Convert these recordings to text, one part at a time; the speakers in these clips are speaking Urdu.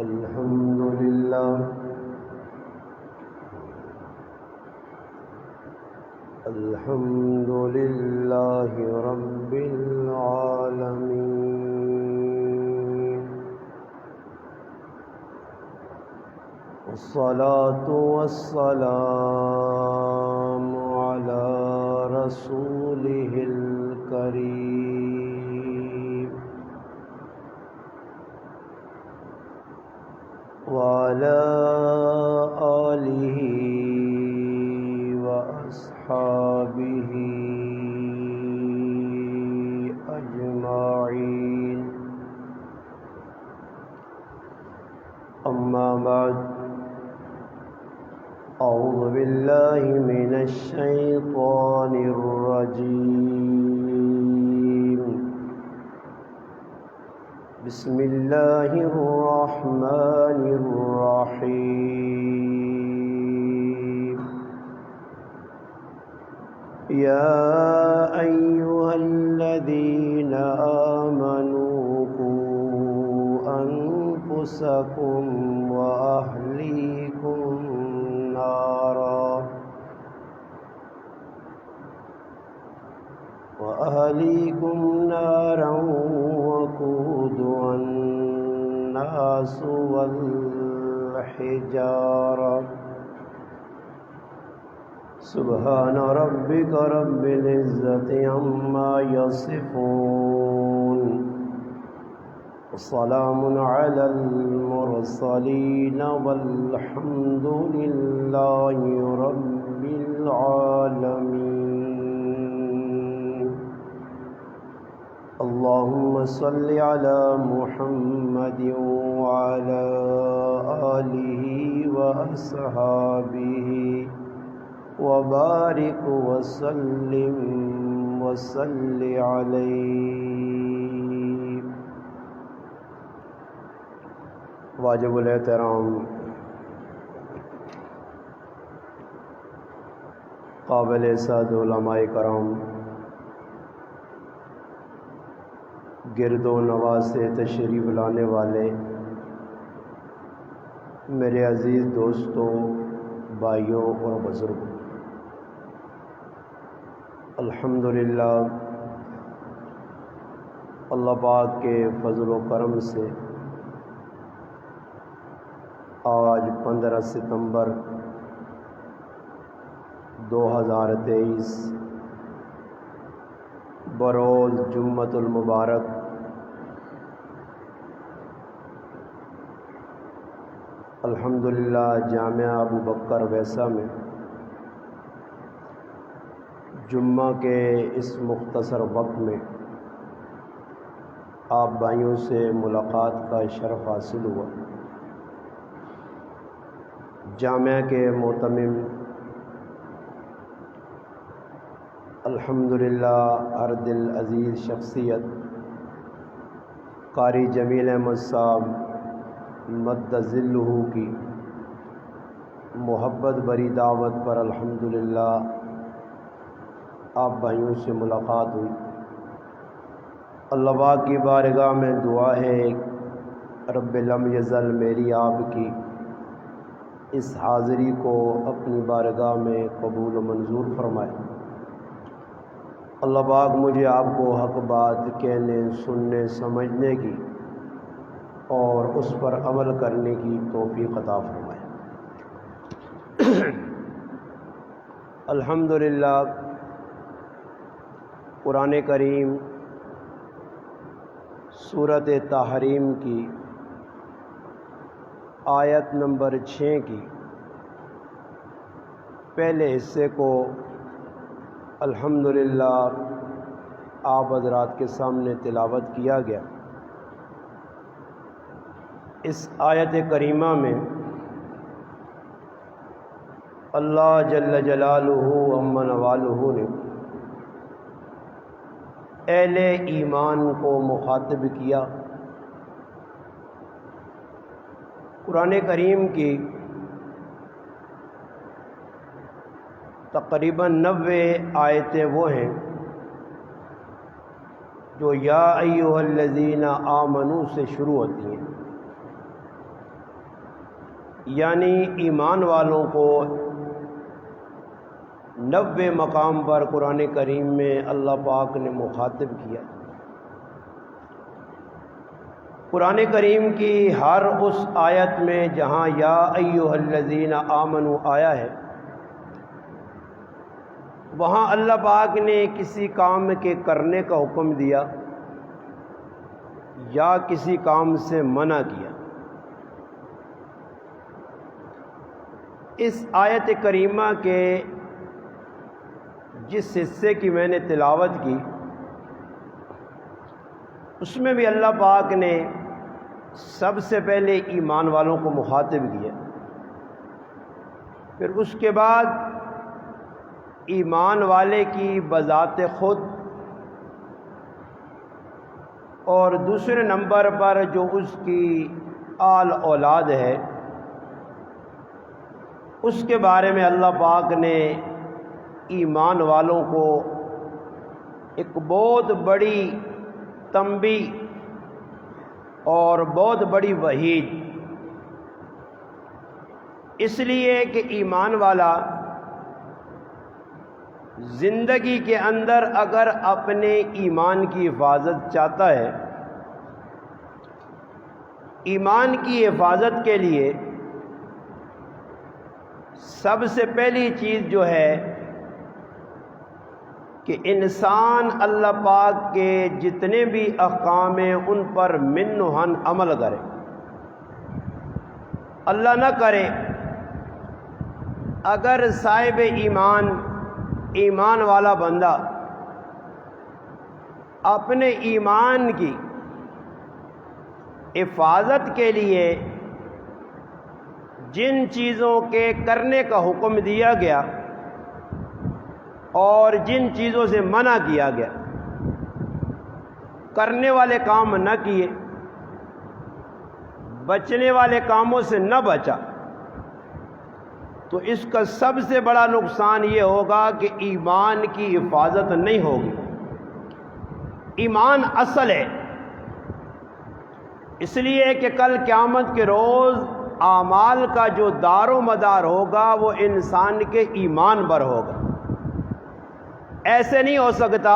الحمد لله الحمد لله رب العالمين، والصلاة والسلام على رسوله الكريم وعلى آله وأصحابه أجمعين. أما بعد، أعوذ بالله من الشيطان الرجيم. بسم الله الرحمن الرحيم. يا أيها الذين آمنوا قوا أنفسكم وأهليكم نارا وقودها الناس والحجارة. سبحان ربك رب العزة عما يصفون، وسلام على المرسلين والحمد لله رب العالمين. اللهم صل على محمد وعلى آله وأصحابه وبارك وسلم وصل عليه. واجب الاحترام قابل عزت علماء کرام، گرد و نواز سے تشریف لانے والے میرے عزیز دوستوں، بھائیوں اور بزرگوں، الحمدللہ اللہ پاک کے فضل و کرم سے آج 15 ستمبر 2023 بروز جمعۃ المبارک الحمدللہ جامعہ ابو بکر ویسا میں جمعہ کے اس مختصر وقت میں آپ بھائیوں سے ملاقات کا شرف حاصل ہوا. جامعہ کے معتمم الحمدللہ ہر دل عزیز شخصیت قاری جمیل احمد صاحب مد ظلہ کی محبت بری دعوت پر الحمدللہ آپ بھائیوں سے ملاقات ہوئی. اللہ پاک کی بارگاہ میں دعا ہے رب لم یزل میری آپ کی اس حاضری کو اپنی بارگاہ میں قبول و منظور فرمائے. اللہ پاک مجھے آپ کو حق بات کہنے، سننے، سمجھنے کی اور اس پر عمل کرنے کی توفیق عطا فرمائے. الحمدللہ قرآن کریم سورۃ تحریم کی آیت نمبر 6 کی پہلے حصے کو الحمدللہ آپ حضرات کے سامنے تلاوت کیا گیا. اس آیت کریمہ میں اللہ جل جلالہ عم نوالہ نے اہل ایمان کو مخاطب کیا. قرآن کریم کی تقریباً 90 آیتیں وہ ہیں جو یا ایھا الذین آمنو سے شروع ہوتی ہیں. یعنی ایمان والوں کو 90 مقام پر قرآن کریم میں اللہ پاک نے مخاطب کیا۔ قرآن کریم کی ہر اس آیت میں جہاں یا ایھا الذین آمنوا آیا ہے، وہاں اللہ پاک نے کسی کام کے کرنے کا حکم دیا یا کسی کام سے منع کیا۔ اس آیت کریمہ کے جس حصے کی میں نے تلاوت کی، اس میں بھی اللہ پاک نے سب سے پہلے ایمان والوں کو مخاطب کیا، پھر اس کے بعد ایمان والے کی بذات خود، اور دوسرے نمبر پر جو اس کی آل اولاد ہے، اس کے بارے میں اللہ پاک نے ایمان والوں کو ایک بہت بڑی تنبیہ اور بہت بڑی وعید، اس لیے کہ ایمان والا زندگی کے اندر اگر اپنے ایمان کی حفاظت چاہتا ہے، ایمان کی حفاظت کے لیے سب سے پہلی چیز جو ہے کہ انسان اللہ پاک کے جتنے بھی احکام ہیں ان پر من و ہن عمل کرے۔ اللہ نہ کرے اگر صاحب ایمان والا بندہ اپنے ایمان کی حفاظت کے لیے جن چیزوں کے کرنے کا حکم دیا گیا اور جن چیزوں سے منع کیا گیا، کرنے والے کام نہ کیے، بچنے والے کاموں سے نہ بچا، تو اس کا سب سے بڑا نقصان یہ ہوگا کہ ایمان کی حفاظت نہیں ہوگی۔ ایمان اصل ہے، اس لیے کہ کل قیامت کے روز اعمال کا جو دار و مدار ہوگا وہ انسان کے ایمان پر ہوگا۔ ایسے نہیں ہو سکتا،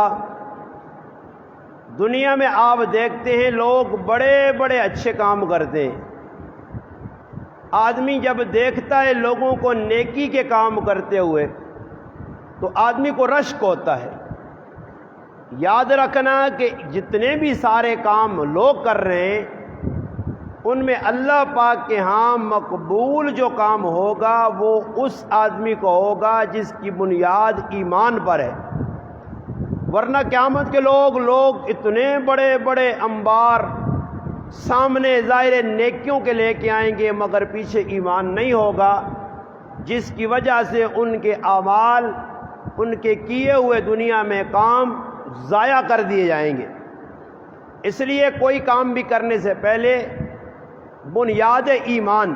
دنیا میں آپ دیکھتے ہیں لوگ بڑے بڑے اچھے کام کرتے ہیں، آدمی جب دیکھتا ہے لوگوں کو نیکی کے کام کرتے ہوئے تو آدمی کو رشک ہوتا ہے۔ یاد رکھنا کہ جتنے بھی سارے کام لوگ کر رہے ہیں ان میں اللہ پاک کے ہاں مقبول جو کام ہوگا وہ اس آدمی کو ہوگا جس کی بنیاد ایمان پر ہے، ورنہ قیامت کے لوگ اتنے بڑے بڑے انبار سامنے ظاہر نیکیوں کے لے کے آئیں گے مگر پیچھے ایمان نہیں ہوگا، جس کی وجہ سے ان کے اعمال، ان کے کیے ہوئے دنیا میں کام ضائع کر دیے جائیں گے۔ اس لیے کوئی کام بھی کرنے سے پہلے بنیاد ایمان،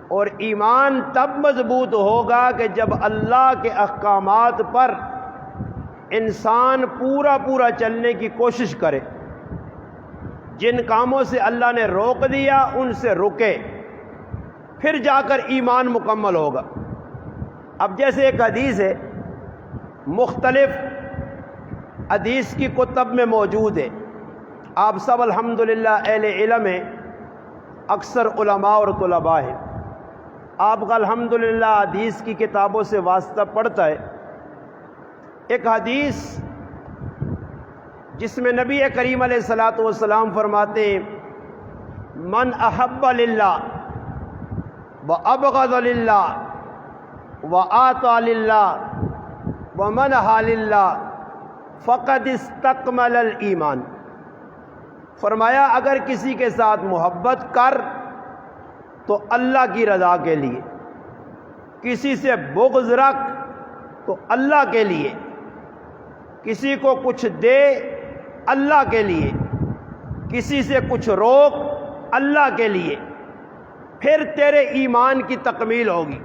اور ایمان تب مضبوط ہوگا کہ جب اللہ کے احکامات پر انسان پورا چلنے کی کوشش کرے، جن کاموں سے اللہ نے روک دیا ان سے رکے، پھر جا کر ایمان مکمل ہوگا۔ اب جیسے ایک حدیث ہے، مختلف حدیث کی کتب میں موجود ہے، آپ سب الحمدللہ اہل علم ہیں، اکثر علماء اور طلباء ہیں، آپ کا الحمدللہ حدیث کی کتابوں سے واسطہ پڑتا ہے۔ ایک حدیث جس میں نبی کریم علیہ الصلاۃ والسلام فرماتے ہیں، من احب للہ وابغض للہ واعطى للہ ومنع للہ فقد استکمل الایمان۔ فرمایا اگر کسی کے ساتھ محبت کر تو اللہ کی رضا کے لیے، کسی سے بغض رکھ تو اللہ کے لیے، کسی کو کچھ دے اللہ کے لیے، کسی سے کچھ روک اللہ کے لیے، پھر تیرے ایمان کی تکمیل ہوگی۔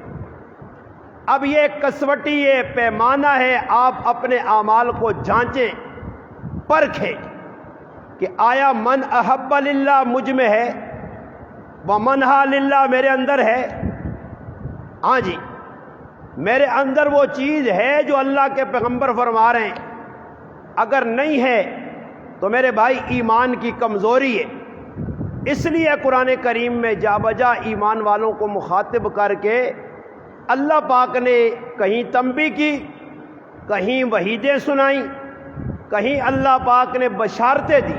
اب یہ کسوٹی، یہ پیمانہ ہے، آپ اپنے اعمال کو جانچیں، پرکھیں کہ آیا من احب للہ مجھ میں ہے، ومنہا للہ میرے اندر ہے، ہاں جی میرے اندر وہ چیز ہے جو اللہ کے پیغمبر فرما رہے ہیں، اگر نہیں ہے تو میرے بھائی ایمان کی کمزوری ہے۔ اس لیے قرآن کریم میں جا بجا ایمان والوں کو مخاطب کر کے اللہ پاک نے کہیں تنبیہ کی، کہیں وعیدیں سنائیں، کہیں اللہ پاک نے بشارتیں دی۔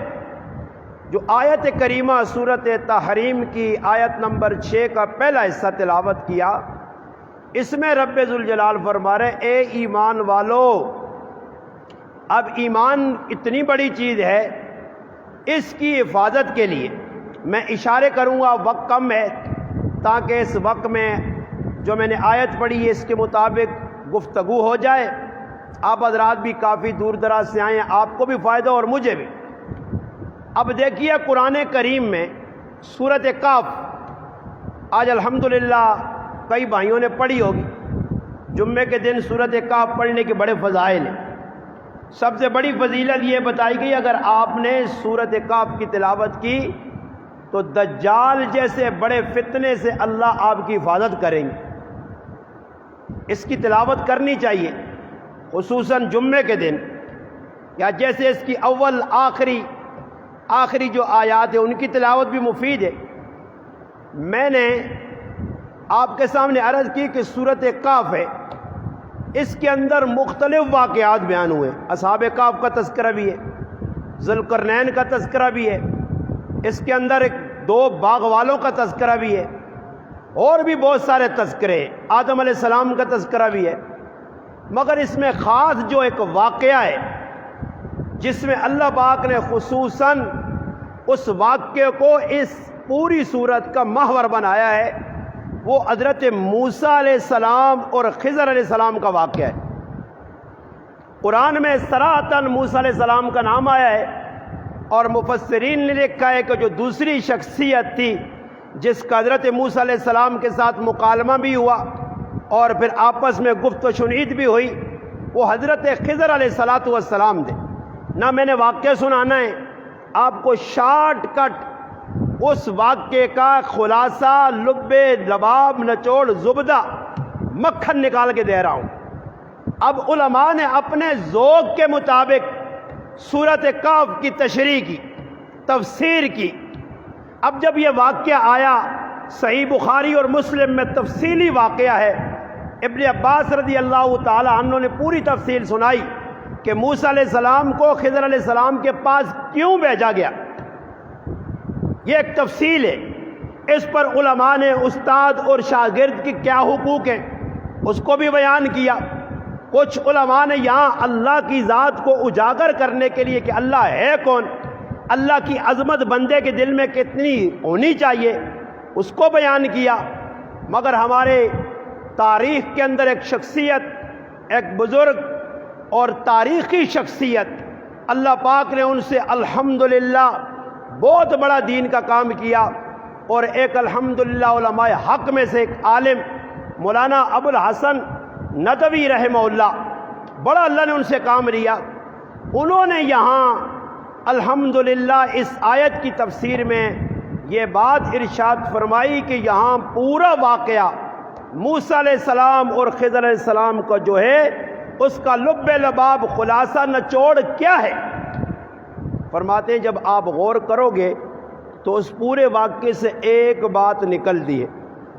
جو آیت کریمہ سورۃ تحریم کی آیت نمبر 6 کا پہلا حصہ تلاوت کیا، اس میں رب ذوالجلال فرما رہے اے ایمان والو، اب ایمان اتنی بڑی چیز ہے، اس کی حفاظت کے لیے میں اشارے کروں گا، وقت کم ہے، تاکہ اس وقت میں جو میں نے آیت پڑھی ہے اس کے مطابق گفتگو ہو جائے۔ آپ حضرات بھی کافی دور دراز سے آئے ہیں، آپ کو بھی فائدہ اور مجھے بھی۔ اب دیکھیے قرآن کریم میں سورۃ کہف آج الحمدللہ کئی بھائیوں نے پڑھی ہوگی۔ جمعے کے دن سورۃ کہف پڑھنے کے بڑے فضائل ہیں۔ سب سے بڑی فضیلت یہ بتائی گئی، اگر آپ نے سورۃ کہف کی تلاوت کی تو دجال جیسے بڑے فتنے سے اللہ آپ کی حفاظت کریں گے۔ اس کی تلاوت کرنی چاہیے، خصوصاً جمعے کے دن، یا جیسے اس کی اول آخری جو آیات ہیں ان کی تلاوت بھی مفید ہے۔ میں نے آپ کے سامنے عرض کی کہ سورۃ کہف ہے، اس کے اندر مختلف واقعات بیان ہوئے، اصحاب کہف کا تذکرہ بھی ہے، ذوالقرنین کا تذکرہ بھی ہے، اس کے اندر ایک دو باغ والوں کا تذکرہ بھی ہے، اور بھی بہت سارے تذکرے، آدم علیہ السلام کا تذکرہ بھی ہے۔ مگر اس میں خاص جو ایک واقعہ ہے جس میں اللہ پاک نے خصوصاً اس واقعے کو اس پوری صورت کا محور بنایا ہے، وہ حضرت موسیٰ علیہ السلام اور خضر علیہ السلام کا واقعہ ہے۔ قرآن میں صراحتاً موسیٰ علیہ السلام کا نام آیا ہے، اور مفسرین نے لکھا ہے کہ جو دوسری شخصیت تھی جس کا حضرت موسیٰ علیہ السلام کے ساتھ مکالمہ بھی ہوا اور پھر آپس میں گفت و شنید بھی ہوئی، وہ حضرت خضر علیہ السلام تھے۔ نہ میں نے واقعہ سنانا ہے آپ کو، شارٹ کٹ اس واقعے کا خلاصہ، لب لباب، نچوڑ، زبدہ، مکھن نکال کے دے رہا ہوں۔ اب علماء نے اپنے ذوق کے مطابق سورۃ کہف کی تشریح کی، تفسیر کی۔ اب جب یہ واقعہ آیا، صحیح بخاری اور مسلم میں تفصیلی واقعہ ہے، ابن عباس رضی اللہ تعالی عنہ نے پوری تفصیل سنائی کہ موسیٰ علیہ السلام کو خضر علیہ السلام کے پاس کیوں بھیجا گیا۔ یہ ایک تفصیل ہے، اس پر علماء نے استاد اور شاگرد کی کیا حقوق ہیں اس کو بھی بیان کیا۔ کچھ علماء نے یہاں اللہ کی ذات کو اجاگر کرنے کے لیے کہ اللہ ہے کون، اللہ کی عظمت بندے کے دل میں کتنی ہونی چاہیے، اس کو بیان کیا۔ مگر ہمارے تاریخ کے اندر ایک شخصیت، ایک بزرگ اور تاریخی شخصیت، اللہ پاک نے ان سے الحمدللہ بہت بڑا دین کا کام کیا، اور ایک الحمدللہ علماء حق میں سے ایک عالم مولانا ابو الحسن ندوی رحمہ اللہ، بڑا اللہ نے ان سے کام لیا۔ انہوں نے یہاں الحمدللہ اس آیت کی تفسیر میں یہ بات ارشاد فرمائی کہ یہاں پورا واقعہ موسیٰ علیہ السلام اور خضر علیہ السلام کا جو ہے اس کا لب لباب، خلاصہ، نچوڑ کیا ہے۔ فرماتے ہیں جب آپ غور کرو گے تو اس پورے واقعے سے ایک بات نکلتی ہے۔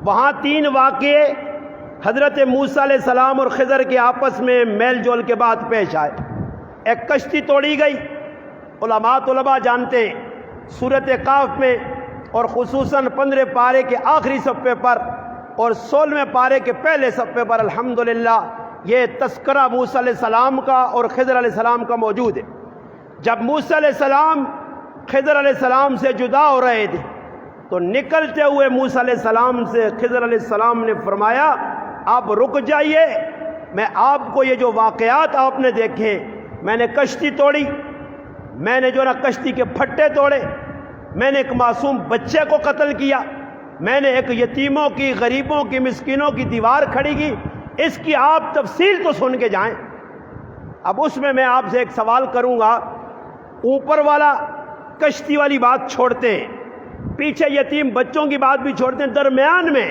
وہاں تین واقعے حضرت موسیٰ علیہ السلام اور خضر کے آپس میں میل جول کے بعد پیش آئے۔ ایک کشتی توڑی گئی، طلباء جانتے ہیں سورۃ کہف میں، اور خصوصاً 15 پارے کے آخری صفحے پر اور 16ویں پارے کے پہلے صفحے پر الحمدللہ یہ تذکرہ موسیٰ علیہ السلام کا اور خضر علیہ السلام کا موجود ہے۔ جب موسیٰ علیہ السلام خضر علیہ السلام سے جدا ہو رہے تھے تو نکلتے ہوئے موسیٰ علیہ السلام سے خضر علیہ السلام نے فرمایا آپ رک جائیے، میں آپ کو یہ جو واقعات آپ نے دیکھے، میں نے کشتی توڑی، میں نے جو نا کشتی کے پھٹے توڑے، میں نے ایک معصوم بچے کو قتل کیا، میں نے ایک یتیموں کی، غریبوں کی، مسکینوں کی دیوار کھڑی کی، اس کی آپ تفصیل تو سن کے جائیں۔ اب اس میں آپ سے ایک سوال کروں گا، اوپر والا کشتی والی بات چھوڑتے ہیں، پیچھے یتیم بچوں کی بات بھی چھوڑتے ہیں، درمیان میں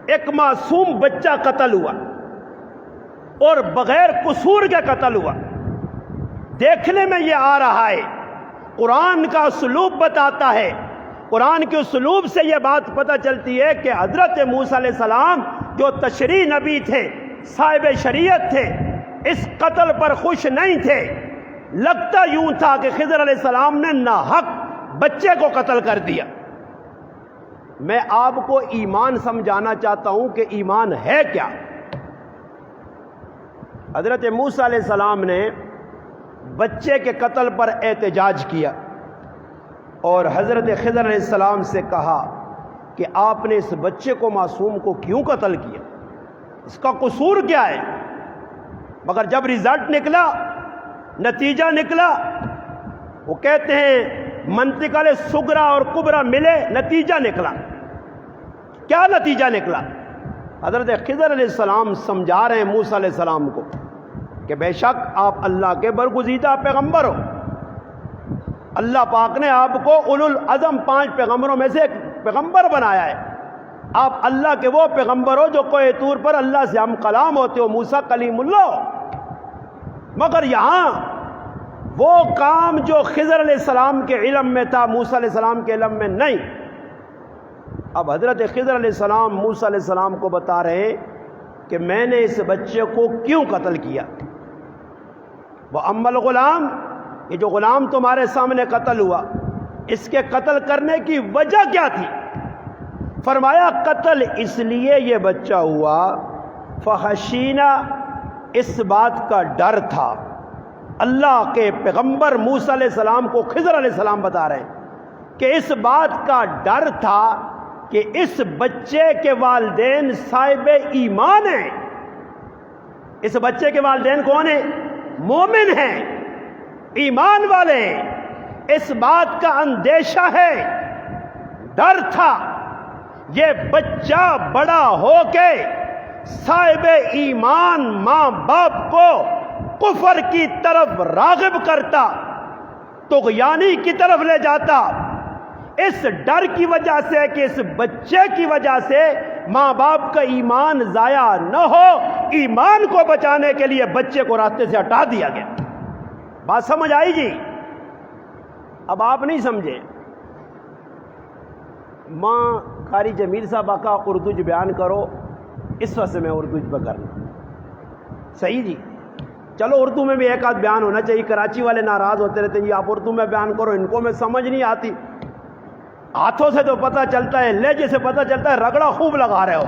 ایک معصوم بچہ قتل ہوا اور بغیر قصور کے قتل ہوا۔ دیکھنے میں یہ آ رہا ہے، قرآن کا اسلوب بتاتا ہے، قرآن کے اسلوب سے یہ بات پتہ چلتی ہے کہ حضرت موسیٰ علیہ السلام جو تشریع نبی تھے، صاحب شریعت تھے، اس قتل پر خوش نہیں تھے۔ لگتا یوں تھا کہ خضر علیہ السلام نے ناحق بچے کو قتل کر دیا۔ میں آپ کو ایمان سمجھانا چاہتا ہوں کہ ایمان ہے کیا۔ حضرت موسیٰ علیہ السلام نے بچے کے قتل پر احتجاج کیا اور حضرت خضر علیہ السلام سے کہا کہ آپ نے اس بچے کو، معصوم کو کیوں قتل کیا، اس کا قصور کیا ہے؟ مگر جب رزلٹ نکلا، نتیجہ نکلا، وہ کہتے ہیں منطق صغریٰ اور کبریٰ ملے، نتیجہ نکلا۔ کیا نتیجہ نکلا؟ حضرت خضر علیہ السلام سمجھا رہے ہیں موسیٰ علیہ السلام کو کہ بے شک آپ اللہ کے برگزیدہ پیغمبر ہو، اللہ پاک نے آپ کو اولو العزم 5 پیغمبروں میں سے ایک پیغمبر بنایا ہے۔ آپ اللہ کے وہ پیغمبر ہو جو کوہ طور پر اللہ سے ہم کلام ہوتے ہو، موسیٰ کلیم اللہ ہو۔ مگر یہاں وہ کام جو خضر علیہ السلام کے علم میں تھا، موسیٰ علیہ السلام کے علم میں نہیں۔ اب حضرت خضر علیہ السلام موسیٰ علیہ السلام کو بتا رہے ہیں کہ میں نے اس بچے کو کیوں قتل کیا۔ وہ اما الغلام، یہ جو غلام تمہارے سامنے قتل ہوا، اس کے قتل کرنے کی وجہ کیا تھی؟ فرمایا قتل اس لیے یہ بچہ ہوا، فخشینا، اس بات کا ڈر تھا۔ اللہ کے پیغمبر موسیٰ علیہ السلام کو خضر علیہ السلام بتا رہے ہیں کہ اس بات کا ڈر تھا کہ اس بچے کے والدین صاحب ایمان ہیں۔ اس بچے کے والدین کون ہیں؟ مومن ہیں، ایمان والے ہیں۔ اس بات کا اندیشہ ہے، ڈر تھا، یہ بچہ بڑا ہو کے صاحب ایمان ماں باپ کو کفر کی طرف راغب کرتا، طغیانی کی طرف لے جاتا۔ اس ڈر کی وجہ سے کہ اس بچے کی وجہ سے ماں باپ کا ایمان ضائع نہ ہو، ایمان کو بچانے کے لیے بچے کو راستے سے ہٹا دیا گیا۔ بات سمجھ آئی جی؟ اب آپ نہیں سمجھے، ماں قاری جمیل صاحب کا اردو بیان کرو، اس وقت سے میں اردو پہ کرنا صحیح جی۔ چلو اردو میں بھی ایک آدھ بیان ہونا چاہیے، کراچی والے ناراض ہوتے رہتے ہیں جی آپ اردو میں بیان کرو، ان کو میں سمجھ نہیں آتی۔ ہاتھوں سے تو پتہ چلتا ہے، لہجے سے پتہ چلتا ہے رگڑا خوب لگا رہے ہو،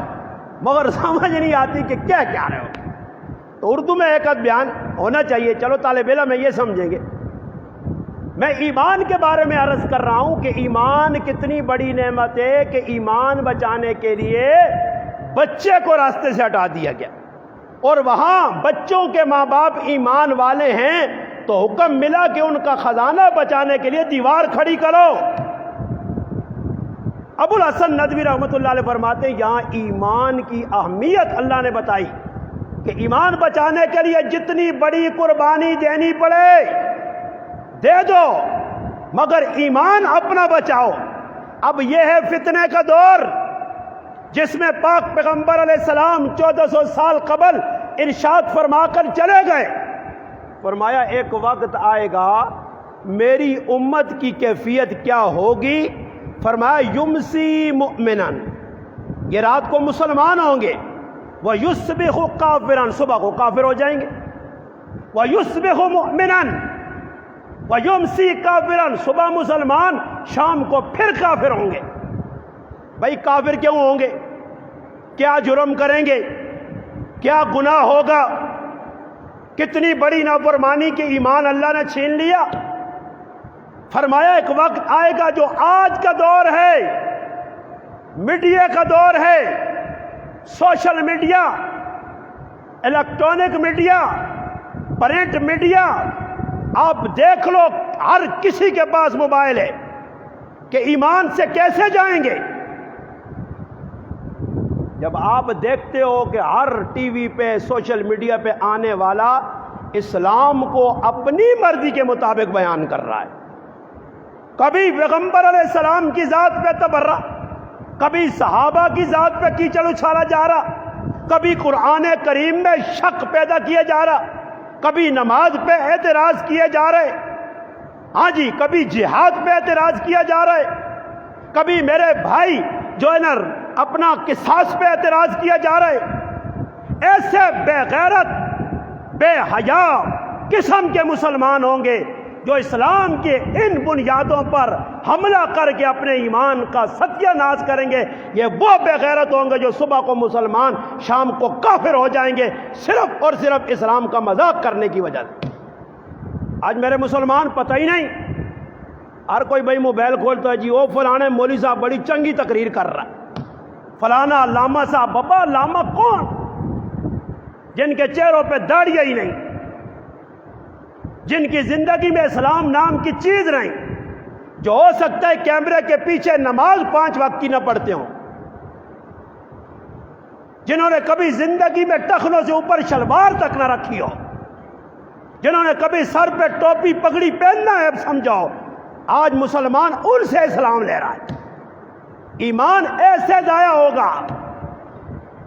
مگر سمجھ نہیں آتی کہ کیا کیا رہے ہو۔ تو اردو میں ایک آدھ بیان ہونا چاہیے، چلو طالب علم میں یہ سمجھیں گے۔ میں ایمان کے بارے میں عرض کر رہا ہوں کہ ایمان کتنی بڑی نعمت ہے کہ ایمان بچانے کے لیے بچے کو راستے سے ہٹا دیا گیا، اور وہاں بچوں کے ماں باپ ایمان والے ہیں تو حکم ملا کہ ان کا خزانہ بچانے کے لیے دیوار کھڑی کرو۔ ابو الحسن ندوی رحمۃ اللہ علیہ فرماتے ہیں یہاں ایمان کی اہمیت اللہ نے بتائی کہ ایمان بچانے کے لیے جتنی بڑی قربانی دینی پڑے دے دو، مگر ایمان اپنا بچاؤ۔ اب یہ ہے فتنے کا دور جس میں پاک پیغمبر علیہ السلام 1400 سال قبل ارشاد فرما کر چلے گئے، فرمایا ایک وقت آئے گا میری امت کی کیفیت کیا ہوگی؟ فرمایا یمسی مؤمنن، یہ رات کو مسلمان ہوں گے، ویصبح کافرا، صبح کو کافر ہو جائیں گے، ویصبح مؤمنا ویمسی کافرا، صبح مسلمان شام کو پھر کافر ہوں گے۔ بھائی کافر کیوں ہوں گے؟ کیا جرم کریں گے؟ کیا گناہ ہوگا؟ کتنی بڑی نافرمانی کی ایمان اللہ نے چھین لیا۔ فرمایا ایک وقت آئے گا جو آج کا دور ہے، میڈیا کا دور ہے، social media, electronic media, print media, آپ دیکھ لو ہر کسی کے پاس موبائل ہے کہ ایمان سے کیسے جائیں گے۔ جب آپ دیکھتے ہو کہ ہر ٹی وی پہ سوشل میڈیا پہ آنے والا اسلام کو اپنی مرضی کے مطابق بیان کر رہا ہے، کبھی پیغمبر علیہ السلام کی ذات پہ تبرہ، کبھی صحابہ کی ذات پہ کیچڑ اچھالا جا رہا، کبھی قرآن کریم میں شک پیدا کیا جا رہا، کبھی نماز پہ اعتراض کیے جا رہے، ہاں جی، کبھی جہاد پہ اعتراض کیا جا رہا ہے، کبھی میرے بھائی جو ہے نا اپنا قصاص پہ اعتراض کیا جا رہا ہے۔ ایسے بے غیرت بے حیا قسم کے مسلمان ہوں گے جو اسلام کے ان بنیادوں پر حملہ کر کے اپنے ایمان کا ستیہ ناش کریں گے۔ یہ وہ بے غیرت ہوں گے جو صبح کو مسلمان شام کو کافر ہو جائیں گے، صرف اور صرف اسلام کا مذاق کرنے کی وجہ سے۔ آج میرے مسلمان پتہ ہی نہیں، ہر کوئی بھائی موبائل کھولتا ہے، جی وہ فلانے مولوی صاحب بڑی چنگی تقریر کر رہا ہے، فلانا علامہ صاحب۔ بابا علامہ کون؟ جن کے چہروں پہ داڑھیاں ہی نہیں، جن کی زندگی میں اسلام نام کی چیز نہیں، جو ہو سکتا ہے کیمرے کے پیچھے نماز 5 وقت کی نہ پڑھتے ہوں، جنہوں نے کبھی زندگی میں ٹخنوں سے اوپر شلوار تک نہ رکھی ہو، جنہوں نے کبھی سر پہ ٹوپی پگڑی پہننا ہے سمجھاؤ، آج مسلمان ان سے اسلام لے رہا ہے۔ ایمان ایسے ضائع ہوگا،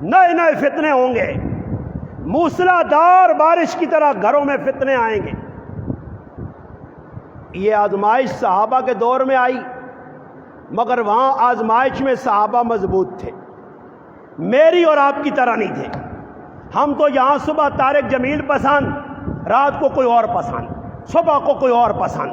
نئے نئے فتنے ہوں گے، موسلا دھار بارش کی طرح گھروں میں فتنے آئیں گے۔ یہ آزمائش صحابہ کے دور میں آئی، مگر وہاں آزمائش میں صحابہ مضبوط تھے، میری اور آپ کی طرح نہیں تھے۔ ہم تو یہاں صبح طارق جمیل پسند، رات کو کوئی اور پسند، صبح کو کوئی اور پسند۔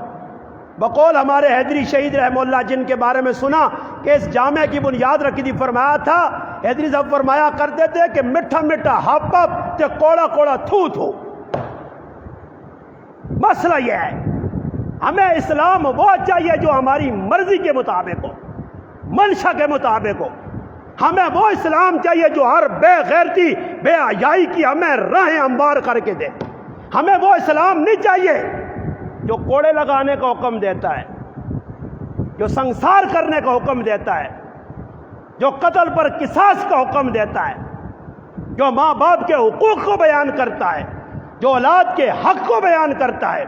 بقول ہمارے حیدری شہید رحمہ اللہ، جن کے بارے میں سنا کہ اس جامعہ کی بنیاد رکھی تھی، فرمایا تھا، حیدری صاحب فرمایا کرتے تھے کہ میٹھا میٹھا ہپ ہپ تے کوڑا کوڑا تھو تھو۔ مسئلہ یہ ہے، ہمیں اسلام وہ چاہیے جو ہماری مرضی کے مطابق ہو، منشا کے مطابق ہو۔ ہمیں وہ اسلام چاہیے جو ہر بے غیرتی بے حیائی کی ہمیں راہیں ہموار کر کے دے۔ ہمیں وہ اسلام نہیں چاہیے جو کوڑے لگانے کا حکم دیتا ہے، جو سنسار کرنے کا حکم دیتا ہے، جو قتل پر قصاص کا حکم دیتا ہے، جو ماں باپ کے حقوق کو بیان کرتا ہے، جو اولاد کے حق کو بیان کرتا ہے،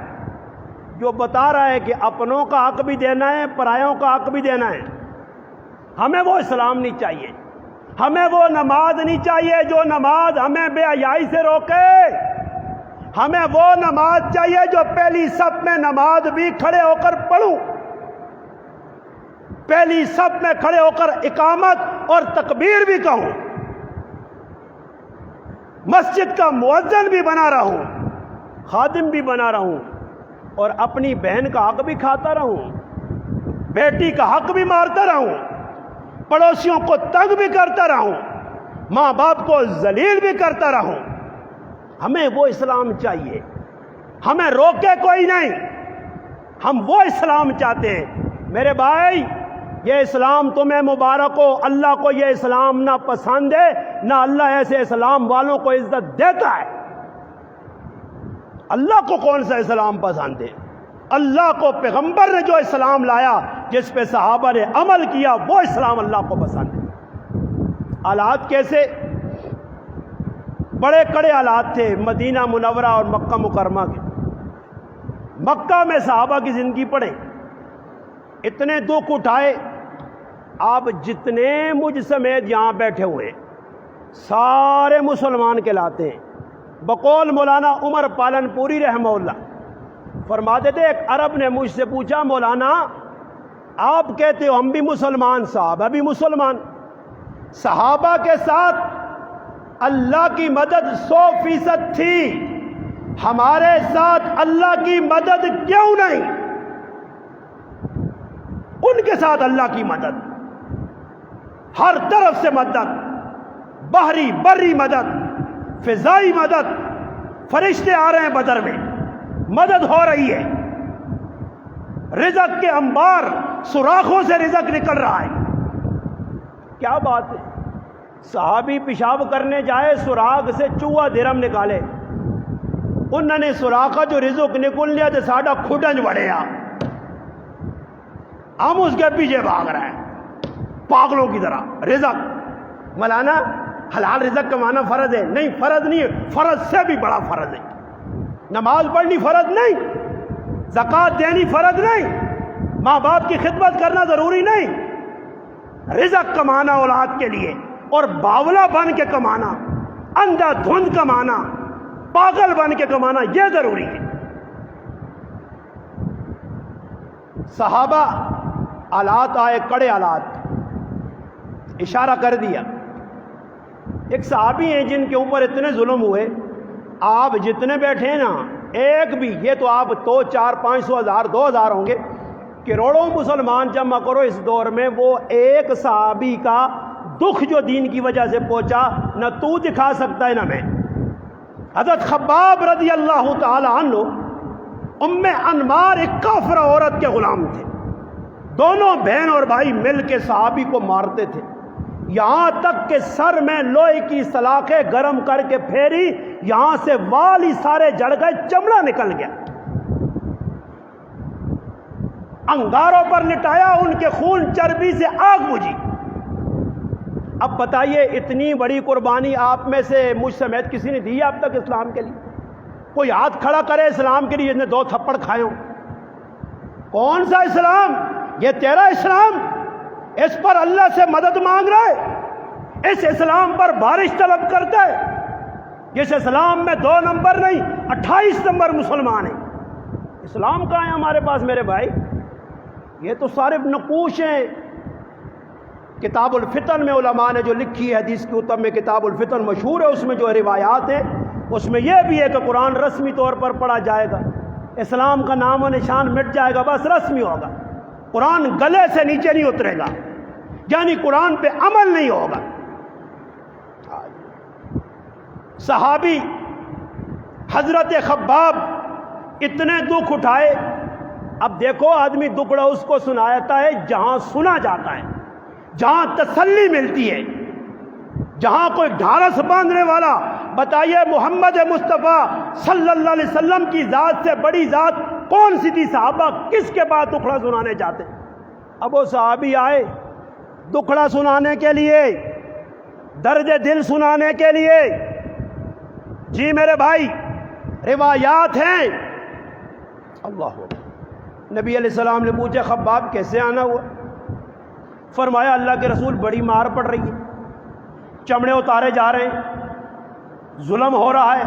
جو بتا رہا ہے کہ اپنوں کا حق بھی دینا ہے، پرایوں کا حق بھی دینا ہے۔ ہمیں وہ اسلام نہیں چاہیے، ہمیں وہ نماز نہیں چاہیے جو نماز ہمیں بے حیائی سے روکے۔ ہمیں وہ نماز چاہیے جو پہلی صف میں نماز بھی کھڑے ہو کر پڑھوں، پہلی صف میں کھڑے ہو کر اقامت اور تکبیر بھی کہوں، مسجد کا مؤذن بھی بنا رہوں، خادم بھی بنا رہوں، اور اپنی بہن کا حق بھی کھاتا رہوں، بیٹی کا حق بھی مارتا رہوں، پڑوسیوں کو تنگ بھی کرتا رہوں، ماں باپ کو ذلیل بھی کرتا رہوں۔ ہمیں وہ اسلام چاہیے، ہمیں روکے کوئی نہیں، ہم وہ اسلام چاہتے ہیں۔ میرے بھائی، یہ اسلام تمہیں مبارک ہو، اللہ کو یہ اسلام نہ پسند ہے، نہ اللہ ایسے اسلام والوں کو عزت دیتا ہے۔ اللہ کو کون سا اسلام پسند ہے؟ اللہ کو پیغمبر نے جو اسلام لایا، جس پہ صحابہ نے عمل کیا، وہ اسلام اللہ کو پسند ہے۔ حالات کیسے؟ بڑے کڑے حالات تھے مدینہ منورہ اور مکہ مکرمہ کے۔ مکہ میں صحابہ کی زندگی پڑھیں، اتنے دکھ اٹھائے، آپ جتنے مجھ سمیت یہاں بیٹھے ہوئے سارے مسلمان کہلاتے ہیں۔ بقول مولانا عمر پالن پوری رحمہ اللہ فرماتے تھے، ایک عرب نے مجھ سے پوچھا، مولانا آپ کہتے ہو ہم بھی مسلمان، صحابہ بھی مسلمان، صحابہ کے ساتھ اللہ کی مدد 100% تھی، ہمارے ساتھ اللہ کی مدد کیوں نہیں؟ ان کے ساتھ اللہ کی مدد، ہر طرف سے مدد، بحری بری مدد، فضائی مدد، فرشتے آ رہے ہیں بدر میں، مدد ہو رہی ہے، رزق کے انبار، سوراخوں سے رزق نکل رہا ہے۔ کیا بات ہے، صحابی پیشاب کرنے جائے، سوراخ سے چوہا درم نکالے، انہوں نے سوراخا جو رزق نکل لیا تو ساڈا کھڈنج وڑیا، ہم اس کے پیچھے بھاگ رہے ہیں پاگلوں کی طرح۔ رزق مولانا حلال رزق کمانا فرض ہے؟ نہیں، فرض نہیں ہے، فرض سے بھی بڑا فرض ہے۔ نماز پڑھنی فرض نہیں، زکوٰۃ دینی فرض نہیں، ماں باپ کی خدمت کرنا ضروری نہیں، رزق کمانا اولاد کے لیے اور باولا بن کے کمانا، اندھا دھند کمانا، پاگل بن کے کمانا یہ ضروری ہے۔ صحابہ حالات آئے، کڑے حالات، اشارہ کر دیا۔ ایک صحابی ہیں جن کے اوپر اتنے ظلم ہوئے، آپ جتنے بیٹھے ہیں نا، ایک بھی، یہ تو آپ تو 400-500 ہزار 2000 ہوں گے، کروڑوں مسلمان جمع کرو اس دور میں، وہ ایک صحابی کا دکھ جو دین کی وجہ سے پہنچا نہ تو دکھا سکتا ہے نہ میں۔ حضرت خباب رضی اللہ تعالی عنہ ام انمار ایک کافرہ عورت کے غلام تھے، دونوں بہن اور بھائی مل کے صحابی کو مارتے تھے، یہاں تک کہ سر میں لوہے کی سلاخیں گرم کر کے پھیری، یہاں سے وال ہی سارے جڑ گئے، چمڑا نکل گیا، انگاروں پر لٹایا، ان کے خون چربی سے آگ بجھی۔ اب بتائیے اتنی بڑی قربانی آپ میں سے مجھ سمیت کسی نے دی ہے اب تک اسلام کے لیے؟ کوئی ہاتھ کھڑا کرے اسلام کے لیے جس نے 2 تھپڑ کھائے ہوں؟ کون سا اسلام؟ یہ تیرا اسلام، اس پر اللہ سے مدد مانگ رہے، اس اسلام پر بارش طلب کرتا ہے، جس اسلام میں 2 نمبر نہیں 28 نمبر مسلمان ہیں۔ اسلام کہاں ہے ہمارے پاس میرے بھائی؟ یہ تو سارے نقوش ہیں۔ کتاب الفتن میں علماء نے جو لکھی ہے، حدیث کی کتب میں کتاب الفتن مشہور ہے، اس میں جو روایات ہیں اس میں یہ بھی ہے کہ قرآن رسمی طور پر پڑھا جائے گا، اسلام کا نام و نشان مٹ جائے گا، بس رسمی ہوگا، قرآن گلے سے نیچے نہیں اترے گا، یعنی قرآن پہ عمل نہیں ہوگا۔ صحابی حضرت خباب اتنے دکھ اٹھائے۔ اب دیکھو آدمی دکڑا اس کو سناتا ہے جہاں سنا جاتا ہے، جہاں تسلی ملتی ہے، جہاں کوئی ڈھارس باندھنے والا۔ بتائیے محمد مصطفیٰ صلی اللہ علیہ وسلم کی ذات سے بڑی ذات کون سی تھی؟ صحابہ کس کے بعد دکھڑا سنانے جاتے؟ اب وہ صحابی آئے دکھڑا سنانے کے لیے، درد دل سنانے کے لیے۔ جی میرے بھائی، روایات ہیں۔ اللہ نبی علیہ السلام نے پوچھا خباب کیسے آنا ہوا؟ فرمایا اللہ کے رسول بڑی مار پڑ رہی ہے، چمڑے اتارے جا رہے ہیں، ظلم ہو رہا ہے،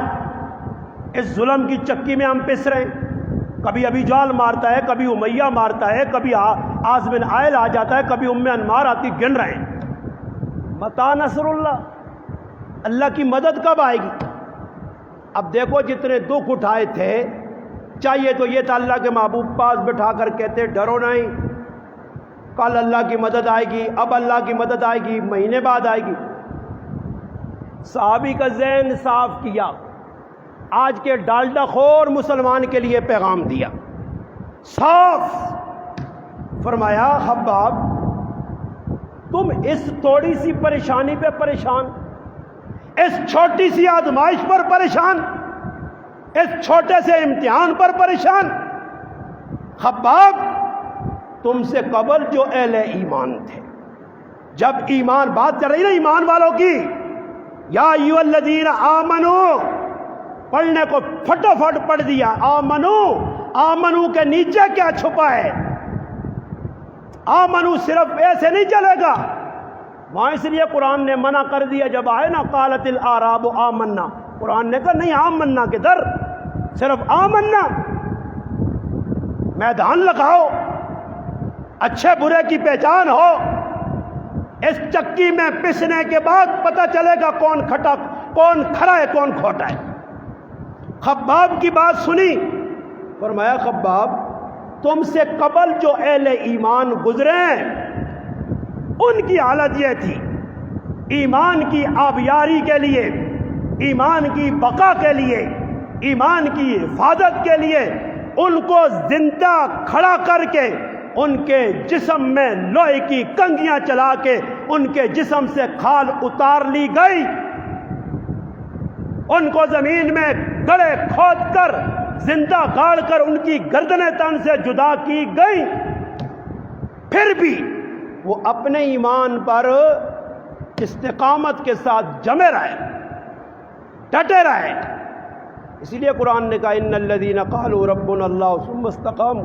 اس ظلم کی چکی میں ہم پس رہے ہیں، کبھی ابی جال مارتا ہے، کبھی امیہ مارتا ہے، کبھی عاص بن عائل آ جاتا ہے، کبھی ام انمار آتی، گن رہے ہیں۔ متی نصر اللہ، اللہ کی مدد کب آئے گی؟ اب دیکھو جتنے دکھ اٹھائے تھے، چاہیے تو یہ تھا اللہ کے محبوب پاس بٹھا کر کہتے ڈرو نہیں، کل اللہ کی مدد آئے گی، اب اللہ کی مدد آئے گی، مہینے بعد آئے گی۔ صحابی کا ذہن صاف کیا، آج کے ڈالڈا خور مسلمان کے لیے پیغام دیا، صاف فرمایا خباب تم اس تھوڑی سی پریشانی پہ پریشان، اس چھوٹی سی آزمائش پر پریشان، اس چھوٹے سے امتحان پر پریشان۔ خباب تم سے قبل جو اہل ایمان تھے، جب ایمان بات کر رہی نا ایمان والوں کی، یا ایھا الذین آمنو پڑھنے کو فٹافٹ پڑھ دیا، آمنو، آمنو کے نیچے کیا چھپا ہے؟ آمنو صرف ایسے نہیں چلے گا، وہاں اس لیے قرآن نے منع کر دیا، جب آئے نا قالت الاعراب آمنا، قرآن نے کہا نہیں آمنا کے در، صرف آمنا، میدان لگاؤ، اچھے برے کی پہچان ہو، اس چکی میں پسنے کے بعد پتہ چلے گا کون کھٹا کون کھرا ہے کون کھوٹا ہے۔ خباب کی بات سنی، فرمایا خباب تم سے قبل جو اہل ایمان گزرے ان کی حالت یہ تھی، ایمان کی آبیاری کے لیے، ایمان کی بقا کے لیے، ایمان کی حفاظت کے لیے ان کو زندہ کھڑا کر کے ان کے جسم میں لوہے کی کنگیاں چلا کے ان کے جسم سے کھال اتار لی گئی، ان کو زمین میں گڑھے کھود کر زندہ گاڑ کر ان کی گردنیں تن سے جدا کی گئی، پھر بھی وہ اپنے ایمان پر استقامت کے ساتھ جمے رہے، ڈٹے رہے۔ اسی لیے قرآن نے کہا ان الذین قالوا ربنا اللہ ثم استقاموا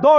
2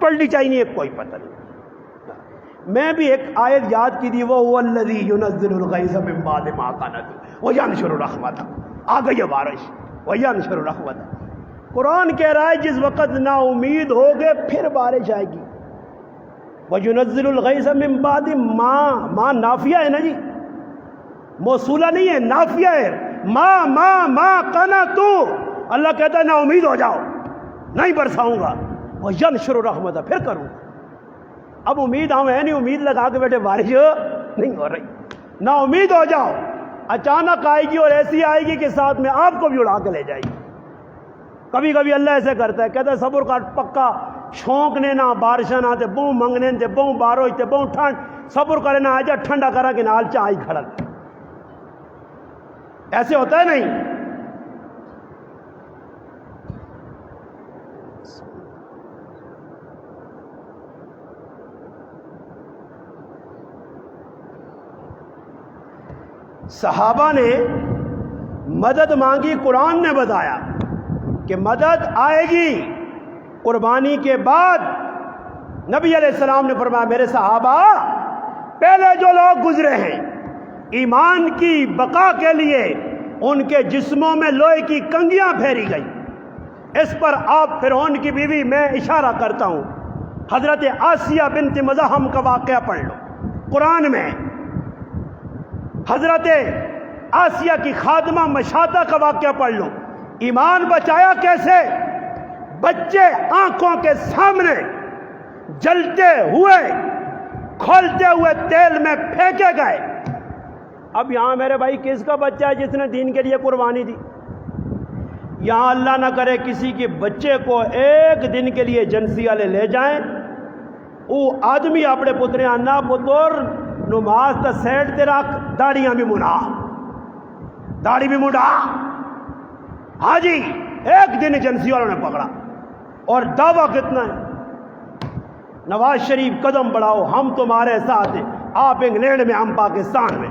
پڑھنی چاہیے کوئی پتہ نہیں. میں بھی ایک آیت یاد کی تھی، وہ الذی ینزل الغیث من بعد ما قنطوا وینشر رحمتہ. آ گئی بارش، وینشر رحمتہ. قرآن کہہ رہا ہے جس وقت نا امید ہوگے پھر بارش آئے گی. وینزل الغیث من بعد ما نافیہ ہے نا جی، موصولہ نہیں ہے، نافیہ ہے. ما قنطوا. اللہ کہتا ہے نا امید ہو جاؤ، نہیں برساؤں گا. وینشر رحمتہ، پھر کروں گا. اب امید ہم ہے نہیں، امید لگا کے بیٹھے بارش نہیں ہو رہی. نا امید ہو جاؤ، اچانک آئے گی اور ایسی آئے گی کہ ساتھ میں آپ کو بھی اڑا کے لے جائے گی. کبھی کبھی اللہ ایسے کرتا ہے، کہتا ہے صبر کا پکا شوق نے نہ بارشاں نہ تے بہوں منگنے تے بہوں بارش تے بہوں ٹھنڈ. صبر کرے نہ آ جا ٹھنڈا کرا کہ نال چاہی کھڑا. ایسے ہوتا ہے نہیں. صحابہ نے مدد مانگی، قرآن نے بتایا کہ مدد آئے گی قربانی کے بعد. نبی علیہ السلام نے فرمایا میرے صحابہ پہلے جو لوگ گزرے ہیں ایمان کی بقا کے لیے ان کے جسموں میں لوہے کی کنگیاں پھیری گئی. اس پر آپ فرعون کی بیوی، میں اشارہ کرتا ہوں، حضرت آسیہ بنت مزاحم کا واقعہ پڑھ لو قرآن میں. حضرت آسیہ کی خادمہ مشاطہ کا واقعہ پڑھ لو. ایمان بچایا کیسے؟ بچے آنکھوں کے سامنے جلتے ہوئے کھولتے ہوئے تیل میں پھینکے گئے. اب یہاں میرے بھائی کس کا بچہ ہے جس نے دین کے لیے قربانی دی؟ یہاں اللہ نہ کرے کسی کے بچے کو ایک دن کے لیے ایجنسی والے لے جائیں، وہ آدمی اپنے پترے آنا پتر نماز تا سیٹ تے رکھ، داڑیاں بھی منا، داڑھی بھی مڈا. ہاں جی، ایک دن ایجنسی والوں نے پکڑا. اور دعویٰ کتنا ہے؟ نواز شریف قدم بڑھاؤ ہم تمہارے ساتھ ہیں. آپ انگلینڈ میں، ہم پاکستان میں.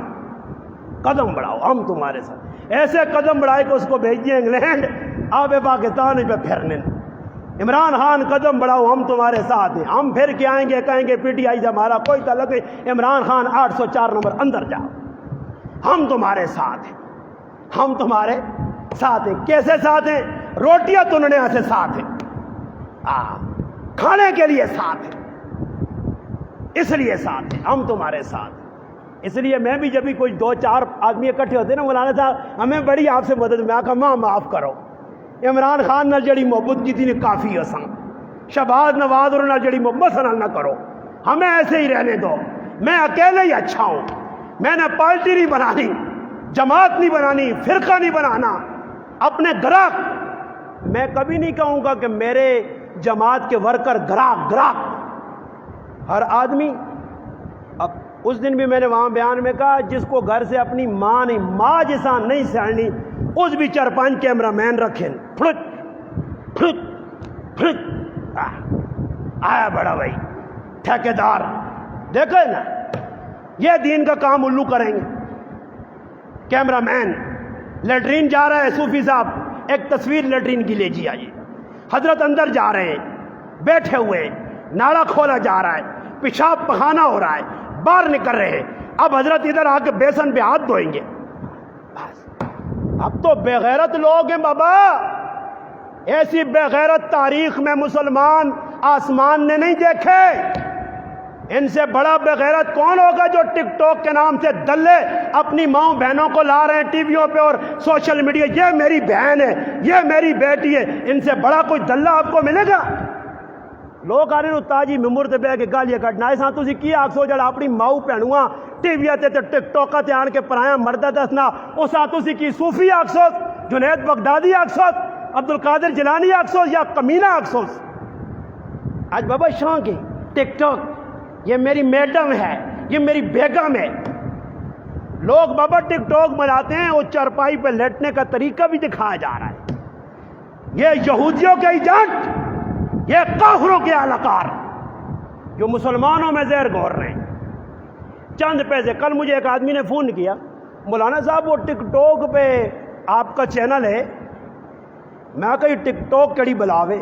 قدم بڑھاؤ ہم تمہارے ساتھ. ایسے قدم بڑھائے کہ اس کو بھیج دیا انگلینڈ، آپ پاکستان پہ پھرنے. عمران خان قدم بڑھاؤ ہم تمہارے ساتھ ہیں. ہم پھر کے آئیں گے، کہیں گے پی ٹی آئی سے ہمارا کوئی تعلق نہیں. عمران خان 804 نمبر اندر جاؤ، ہم تمہارے ساتھ ہیں، ہم تمہارے ساتھ ہیں. کیسے ساتھ ہیں؟ روٹیاں تننے سے ساتھ ہیں، کھانے کے لیے ساتھ ہیں، اس لیے ساتھ ہیں، ہم تمہارے ساتھ ہیں. اس لیے میں بھی جب بھی کوئی 2-4 آدمی اکٹھے ہوتے ہیں نا، مولانا صاحب ہمیں بڑی آپ سے مدد، میں کہا ماں معاف کرو. عمران خان نال جڑی محبت کی تھی کافی آسان، شہباز نواز اور نال جڑی محبت نہ کرو، ہمیں ایسے ہی رہنے دو. میں اکیلے ہی اچھا ہوں، میں نے پارٹی نہیں بنانی، جماعت نہیں بنانی، فرقہ نہیں بنانا، اپنے گراہک. میں کبھی نہیں کہوں گا کہ میرے جماعت کے ورکر گراہک ہر آدمی. اب اس دن بھی میں نے وہاں بیان میں کہا جس کو گھر سے اپنی ماں نہیں، ماں جیسا نہیں سہنی، اس بھی 4-5 کیمرہ مین رکھیں. آیا بڑا بھائی ٹھیکیدار، دیکھو نا یہ دین کا کام الو کریں گے. کیمرہ مین لیٹرین جا رہا ہے، صوفی صاحب ایک تصویر لیٹرین کی لے جی آئیے. حضرت اندر جا رہے ہیں، بیٹھے ہوئے، ناڑا کھولا جا رہا ہے، پیشاب پخانہ ہو رہا ہے، باہر نکل رہے ہیں. اب حضرت ادھر آ کے بیسن پہ ہاتھ دھوئیں گے. اب تو بے غیرت لوگ ہیں بابا. ایسی بے غیرت تاریخ میں مسلمان آسمان نے نہیں دیکھے. ان سے بڑا بے غیرت کون ہوگا جو ٹک ٹاک کے نام سے دلے اپنی ماں بہنوں کو لا رہے ہیں ٹی ویوں پہ اور سوشل میڈیا، یہ میری بہن ہے، یہ میری بیٹی ہے. ان سے بڑا کوئی دلہ آپ کو ملے گا؟ لوگ آ رہے ہیں تاجی ممبر تے بہ کے گالیاں کٹنا. ایسا تسی کی آکسو جڑا اپنی ماؤ بہنواں ٹی وی تے ٹک ٹاک تے آن کے پرایا مردہ دسنا، اس تسی کی صوفی آکسو، جنید بغدادی آکسو، عبد القادر جیلانی آکسو یا کمینہ آکسو؟ آج بابا شوق ہے ٹک ٹاک، یہ میری میڈم ہے، یہ میری بیگم ہے. لوگ بابا ٹک ٹاک بناتے ہیں، وہ چرپائی پہ لیٹنے کا طریقہ بھی دکھایا جا رہا ہے. یہ یہودیوں کے ایجنٹ، یہ کافروں کے اہلکار جو مسلمانوں میں زہر گھور رہے ہیں. چند پیسے. کل مجھے ایک آدمی نے فون کیا، مولانا صاحب وہ ٹک ٹاک پہ آپ کا چینل ہے. میں کہی ٹک ٹاک کڑی بلاوے،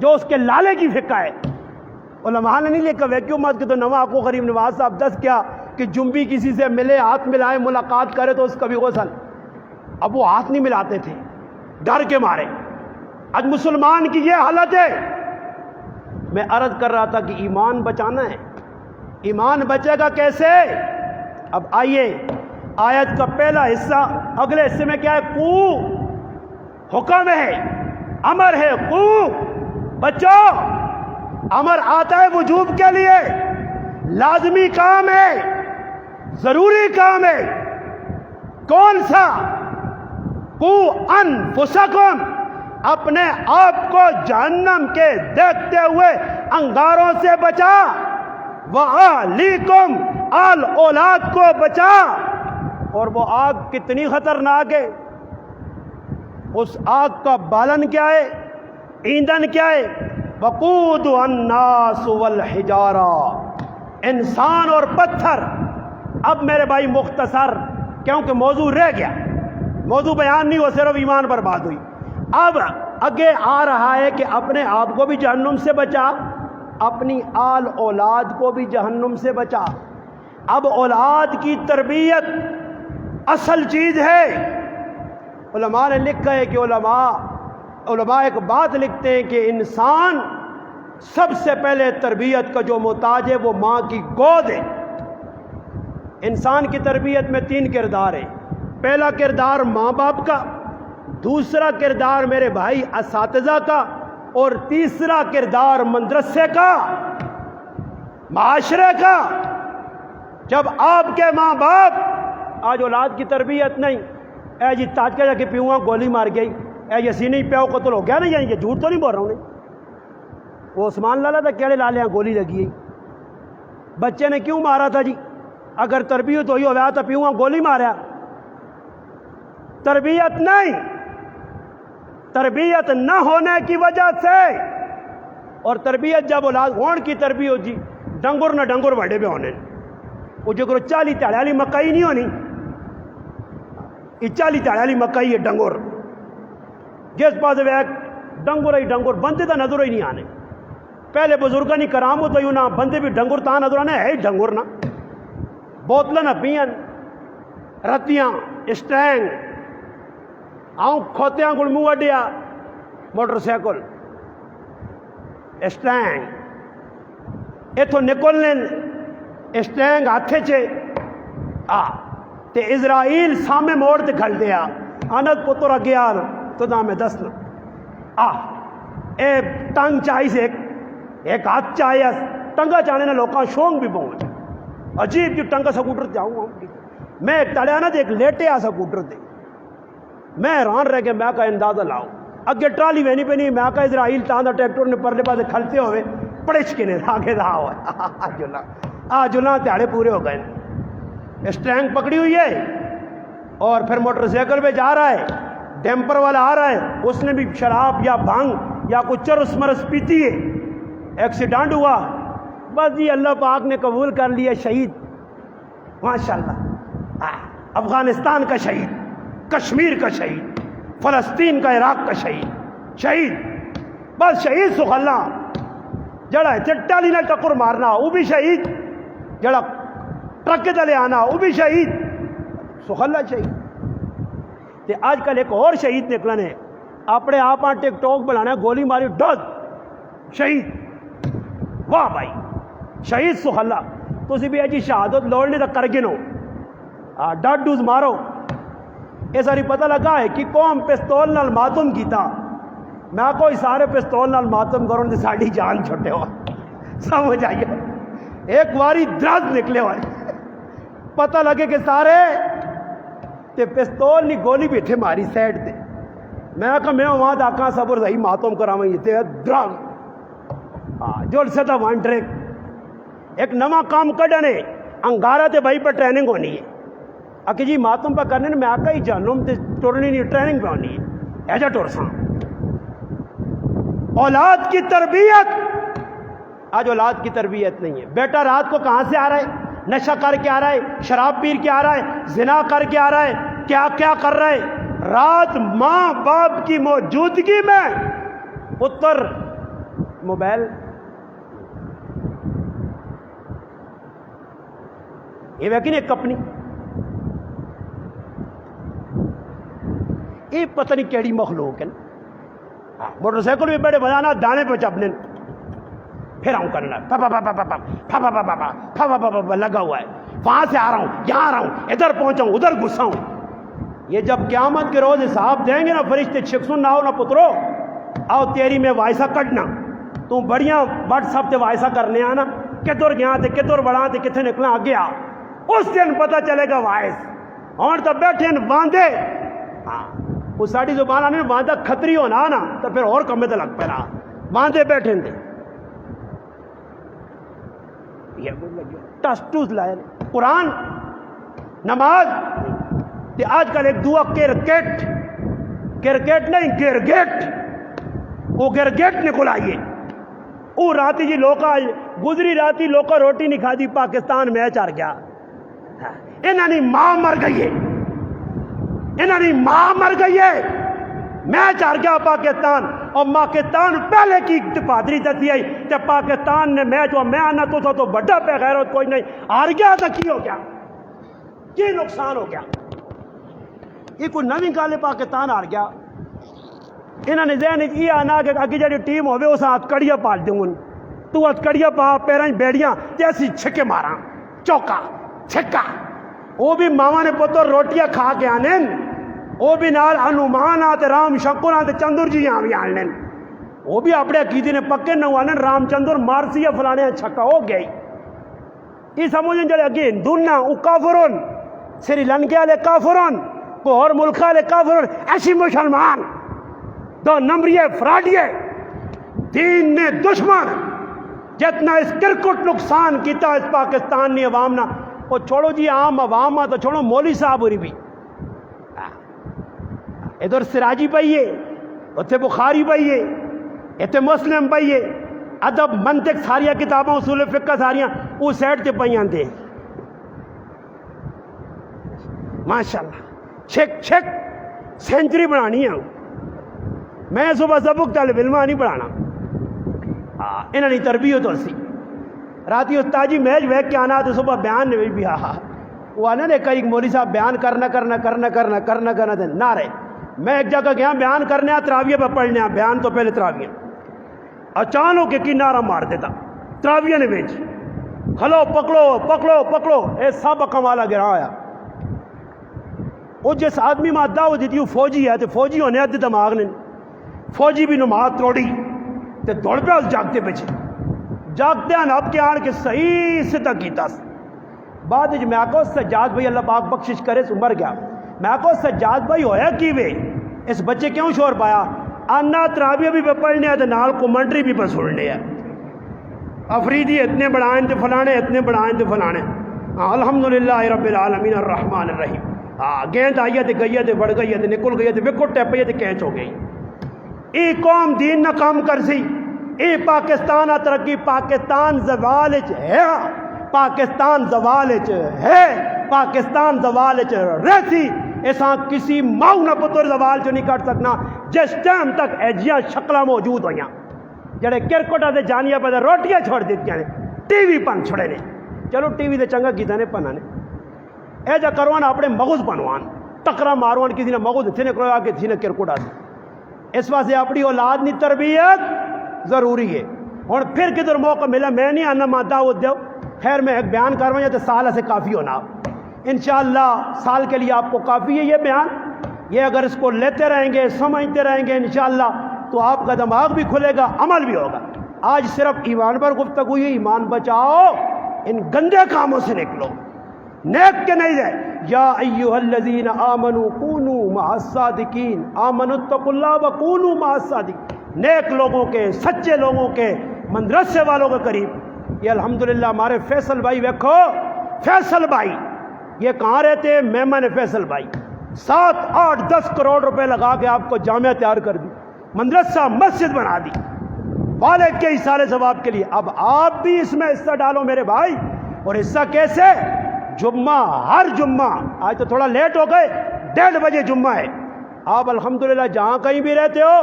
جو اس کے لالے کی فقہ ہے. علماء نے نہیں لکھا ویکیو مت کہ تو نواں کو غریب نواز صاحب دس کیا کہ جنبی کسی سے ملے ہاتھ ملائے ملاقات کرے تو اس کا بھی غسل. اب وہ ہاتھ نہیں ملاتے تھے ڈر کے مارے. آج مسلمان کی یہ حالت ہے. میں عرض کر رہا تھا کہ ایمان بچانا ہے. ایمان بچے گا کیسے؟ اب آئیے آیت کا پہلا حصہ. اگلے حصے میں کیا ہے؟ قو حکم ہے، امر ہے. قو بچو. امر آتا ہے وجوب کے لیے، لازمی کام ہے، ضروری کام ہے. کون سا؟ قو انفسکم، اپنے آپ کو جہنم کے دیکھتے ہوئے انگاروں سے بچا. وَأَهْلِيكُمْ، آل اولاد کو بچا. اور وہ آگ کتنی خطرناک ہے. اس آگ کا بالن کیا ہے؟ ایندھن کیا ہے؟ وَقُودُهَا النَّاسُ وَالْحِجَارَةُ، انسان اور پتھر. اب میرے بھائی مختصر، کیونکہ موضوع رہ گیا، موضوع بیان نہیں ہو، صرف ایمان برباد ہوئی. اب آگے آ رہا ہے کہ اپنے آپ کو بھی جہنم سے بچا، اپنی آل اولاد کو بھی جہنم سے بچا. اب اولاد کی تربیت اصل چیز ہے. علماء نے لکھا ہے کہ علماء ایک بات لکھتے ہیں کہ انسان سب سے پہلے تربیت کا جو محتاج ہے وہ ماں کی گود ہے. انسان کی تربیت میں 3 کردار ہیں. پہلا کردار ماں باپ کا، دوسرا کردار میرے بھائی اساتذہ کا، اور تیسرا کردار مدرسے کا، معاشرے کا. جب آپ کے ماں باپ آج اولاد کی تربیت نہیں، اے جی تاج کا جا کے پیوں گولی مار گئی، اے یسی نہیں پیو قتل ہو گیا نا، یہ جھوٹ تو نہیں بول رہا ہوں. وہ عثمان لالا تھا کیڑے لالے گولی لگی ہے. بچے نے کیوں مارا تھا جی؟ اگر تربیت ہوئی ہوا تو پیوں گولی مارا. تربیت نہیں، تربیت نہ ہونے کی وجہ سے. اور تربیت جب اولاد ہون کی تربیت جی ڈنگر نہ ڈنگر بڑے پہ ہونے. وہ جو 40 تاڑی مکئی نہیں ہونی، یہ 40 تاڑی مکئی ہے ڈنگر. جس پاس ڈنگر ہی ڈنگر بندے تو نظر ہی نہیں آنے. پہلے بزرگاں نہیں کرام تو یوں نہ بندے بھی ڈنگر تا نظر آنے ہے ہی ڈنگر نہ. بوتلیں نہ پین، رتیاں، اسٹینگ، آؤں کھوتیاں گل منہ اڈیا، موٹر سائیکل، اسٹینگ اتوں نکلنے اسٹینگ ہاتھ چے تے اسرائیل سامنے موڑ تے کھل دیا آنت پتر اگیار تو نہ میں دسنا اے ٹنگ چاہی سے ایک ہاتھ چاہیے ٹنگا چاہنے نہ لوکاں شونگ بھی پہنچ عجیب جو ٹنگا سکوٹر جاؤں میں ایک تڑیا نا ایک لیٹے آ سکوٹر دے. میں حیران رہ کے میں کا اندازہ لاؤ اگے ٹرالی وینی پہ نہیں، میں کا اسرائیل تاندہ ٹریکٹر نے پرلے پاسے کھلتے ہوئے پڑچ کے نے آگے رہا ہوا جلا تیاڑے پورے ہو گئے. اسٹینگ پکڑی ہوئی ہے اور پھر موٹر سائیکل پہ جا رہا ہے، ڈیمپر والا آ رہا ہے، اس نے بھی شراب یا بھنگ یا کچھ چرس مرس پیتی ہے. ایکسیڈنٹ ہوا، بس جی اللہ پاک نے قبول کر لیا، شہید ماشاءاللہ. افغانستان کا شہید، کشمیر کا شہید، فلسطین کا عراق کا شہید بس شہید سخلا. جڑا چٹا لینا ٹکر مارنا وہ بھی شہید، جڑا ٹرک تلے آنا وہ بھی شہید، سخلا شہید. تے آج کل ایک اور شہید نکلنے اپنے آپ ٹک ٹاک بنانا، گولی ماری ڈز شہید. واہ بھائی شہید سخلا. تسی بھی جی شہادت لوڑنے تک کر گنو ڈٹ ڈوز مارو. یہ ساری پتہ لگا ہے کہ قوم پستول نال ماتم کیتا. میں کوئی سارے پستول نال ماتم کروں تے ساڈی جان چھٹے ہوا. سمجھ آئیے ایک واری درد نکلے ہوئے پتہ لگے کہ سارے تے پستول نہیں گولی بیٹھے ماری سائڈ تے. میں کہا میں وہاں داکاں صبر صحیح ماتم کراواں تے درد جو سدا ون ٹریک ایک نواں کام کڈنے انگارا تے بھائی پر ٹریننگ ہونی ہے. کہ جی ماتم پہ کرنے میں آکا ہی جہنم تے ٹرنی نہیں، ٹریننگ پہ ہونی ہے ایجا ٹور ساں. اولاد کی تربیت، آج اولاد کی تربیت نہیں ہے. بیٹا رات کو کہاں سے آ رہا ہے؟ نشہ کر کے آ رہا ہے، شراب پیر کے آ رہا ہے، زنا کر کے آ رہا ہے، کیا کیا کر رہا ہے. رات ماں باپ کی موجودگی میں پتر موبائل یہ ویکن ایک اپنی یہ پتہ نہیں کیڑی مخلوق ہے نا، موٹر سائیکل بھی بڑے بجانا دانے پہ چپنے پھر آؤں کرنا لگا ہوا ہے، وہاں سے آ رہا ہوں یہاں آ رہا ہوں ادھر پہنچا ہوں ادھر گھسا ہوں۔ یہ جب قیامت کے روز حساب دیں گے نا فرشتے چھکسن نہ ہو نہ پترو آؤ تیری میں وائسا کٹنا تو بڑیاں واٹس ایپ تے وائسا کرنے آنا کدھر گیا تے کدھر بڑھا تے کتنے نکلا آگے آ، اس دن پتہ چلے گا وائس اور تو بیٹھے باندھے ہاں وہ ساڑی زبان آنے باندھا کھتری ہونا نا تو پھر اور کمے تے لگ پہ رہا باندھے بیٹھے دے ٹس ٹوس لائے قرآن نماز تے آج کل ایک دعا کرکٹ نہیں گرگٹ وہ گرگٹ نکل آئیے وہ راتی جی لوکا گزری راتی لوکا روٹی نہیں کھا دی پاکستان میچ ہار گیا انہاں نے ماں مر گئی ہے انہاں نے ماں مر گئی ہے میچ ہار گیا پاکستان اور پاکستان پہلے کی پادری دتی آئی تے پاکستان نے میچ ہوا میں آنا تو بڑا پہ غیرت کوئی نہیں ہار گیا تو کی ہو گیا کی نقصان ہو گیا یہ کوئی نویں گل ہے پاکستان ہار گیا انہوں نے ذہن یہ آنا کہ اگے جڑی ٹیم ہوے اس ہتکڑیاں پال دوں گی تو ہتکڑیاں پا پیراں بیڑیاں تے اسی چھکے ماراں چوکا چھکا وہ بھی ماواں نے پتر روٹیاں کھا کے آنے وہ بھی نال ہنومان آتے رام شنکر آتے چندر جی بھی آنے وہ بھی اپنے عقیدے نے پکے نہ آنے رام چندر مارسی یا فلانے چھکا ہو گئی یہ سمجھیں جڑے اگے ہندون نہ وہ کافرون سری لنکے والے کافرون کو اور ملک والے کافرون ایسی مسلمان دو نمبریے فراڈیے دین نے دشمن جتنا اس کرکٹ نقصان کیتا اس پاکستان نے عوام نہ وہ چھوڑو جی عام عوام تو چھوڑو مولوی صاحب ہوری بھی ادھر سراجی پائیے اتنے بخاری پائیے اتنے مسلم پائیے ادب منطق ساریا کتاباں اصول فقہ ساریاں وہ سیٹ تے پائیاں دے ماشاءاللہ چھک چھک سینچری بنانی ہے میں صبح سبق طالب علماں نہیں پڑھانا انہوں نے تربیت ہو سی راتی استاد جی میچ ویک کے آنا تو صبح بیان نے بھی وہ آنا نے کئی مولوی صاحب بیان کرنا دے نہ رہے میں ایک جگہ گیا بیان کرنے تراویہ پہ پڑھنے بیان تو پہلے تراویہ اچانک کی نعرہ مار دیتا تراویہ نے بیچ کھلو پکڑو اے سب کمالا گرا ہوا وہ جس آدمی میں دعوت دیتی وہ فوجی ہے تو فوجی ہونے آتے دماغ نے فوجی بھی نماز توڑی تے دوڑ پہ اس جاگتے پیچھے جاگتے ہیں اب کے آن کے صحیح سے تک کیتا بعد میں آکو سجاد بھائی اللہ پاک بخشش کرے سو مر گیا میں آکو سجاد بھائی ہویا کی وے اس بچے کیوں شور پایا آنا تراویہ بھی پہ پڑھنے ہے نال کومنٹری بھی پہ سننے ہے افریدی اتنے بڑھائیں تے فلانے اتنے بڑھائیں تے فلانے الحمدللہ رب العالمین الرحمن الرحیم گیند آئی تے گئی تے بڑھ گئی تے نکل گئی تے وکٹ ٹپئی تے کینچ ہو گئی ای قوم دین نہ کام کر سی ای پاکستان ترقی پاکستان زوال ہے پاکستان زوال ہے پاکستان زوال رہتی ایسا کسی ماؤ نہ پتر زوال چ نہیں کٹ سکنا جس ٹائم تک ایجیاں شکلاں موجود ہوئیاں جڑے کرکٹا دے جانیا پہ روٹیاں چھوڑ دیتی نے ٹی وی پن چھڑے نے چلو ٹی وی دے چنگا کیتا نے پنا نے اے جا کروان اپنے مغز بنوان ٹکرا ماروان کسی نے مغز اتنے نے کروا کے کسی نے کرکٹ آ اس واسطے اپنی اولاد کی تربیت ضروری ہے اور پھر کدھر موقع ملا میں نہیں آنا ماں دعوت دو خیر میں ایک بیان کروایا تو سال ایسے کافی ہونا انشاءاللہ سال کے لیے آپ کو کافی ہے یہ بیان یہ اگر اس کو لیتے رہیں گے سمجھتے رہیں گے انشاءاللہ تو آپ کا دماغ بھی کھلے گا عمل بھی ہوگا آج صرف ایمان پر گفتگو ہے ایمان بچاؤ ان گندے کاموں سے نکلو نیک کے نہیں جائے یا ایوہ الذین آمنوا کونوا مع الصادقین آمنوا اتقوا اللہ وکونوا مع الصادقین نیک لوگوں کے سچے لوگوں کے مدرسے والوں کے قریب یہ الحمدللہ ہمارے فیصل بھائی دیکھو فیصل بھائی یہ کہاں رہتے ہیں مہمان فیصل بھائی 7, 8, 10 کروڑ روپے لگا کے آپ کو جامعہ تیار کر دی مدرسہ مسجد بنا دی والد کے اشارے ثواب کے لیے اب آپ بھی اس میں حصہ ڈالو میرے بھائی اور حصہ کیسے جمعہ ہر جمعہ آج تو تھوڑا لیٹ ہو گئے 1:30 بجے جمعہ ہے آپ الحمدللہ جہاں کہیں بھی رہتے ہو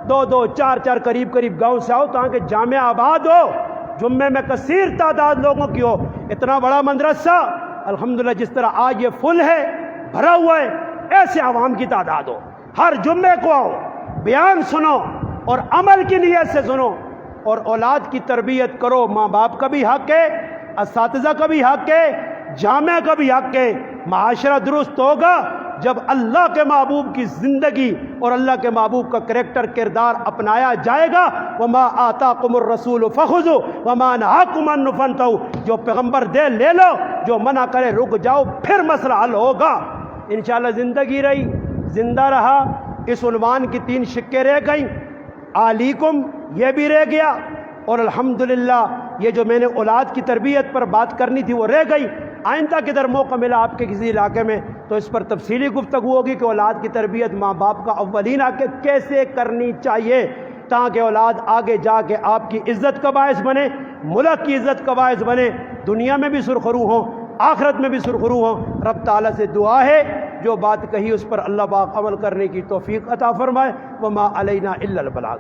دو دو چار چار قریب قریب گاؤں سے آؤ تاکہ جامع آباد ہو، جمعے میں کثیر تعداد لوگوں کی ہو۔ اتنا بڑا مدرسہ الحمدللہ جس طرح آج یہ فل ہے، بھرا ہوا ہے، ایسے عوام کی تعداد ہو۔ ہر جمعے کو آؤ، بیان سنو اور عمل کی نیت سے سنو، اور اولاد کی تربیت کرو۔ ماں باپ کا بھی حق ہے، اساتذہ کا بھی حق ہے، جامعہ کا بھی حق ہے۔ معاشرہ درست ہوگا جب اللہ کے محبوب کی زندگی اور اللہ کے محبوب کا کریکٹر کردار اپنایا جائے گا۔ وما آتاکم الرسول فخذوا وما نہاکم عنہ فانتہوا، جو پیغمبر دے لے لو، جو منع کرے رک جاؤ، پھر مسئلہ حل ہوگا۔ انشاءاللہ زندگی رہی، زندہ رہا، اس عنوان کی 3 شقیں رہ گئیں، علیکم یہ بھی رہ گیا، اور الحمدللہ یہ جو میں نے اولاد کی تربیت پر بات کرنی تھی وہ رہ گئی۔ آئندہ کدھر موقع ملا آپ کے کسی علاقے میں تو اس پر تفصیلی گفتگو ہوگی کہ اولاد کی تربیت ماں باپ کا اولین آ کے کیسے کرنی چاہیے تاکہ اولاد آگے جا کے آپ کی عزت کا باعث بنے، ملک کی عزت کا باعث بنے، دنیا میں بھی سرخرو ہوں، آخرت میں بھی سرخرو ہوں۔ رب تعالیٰ سے دعا ہے جو بات کہی اس پر اللہ پاک عمل کرنے کی توفیق عطا فرمائے۔ وما علینا الا البلاغ۔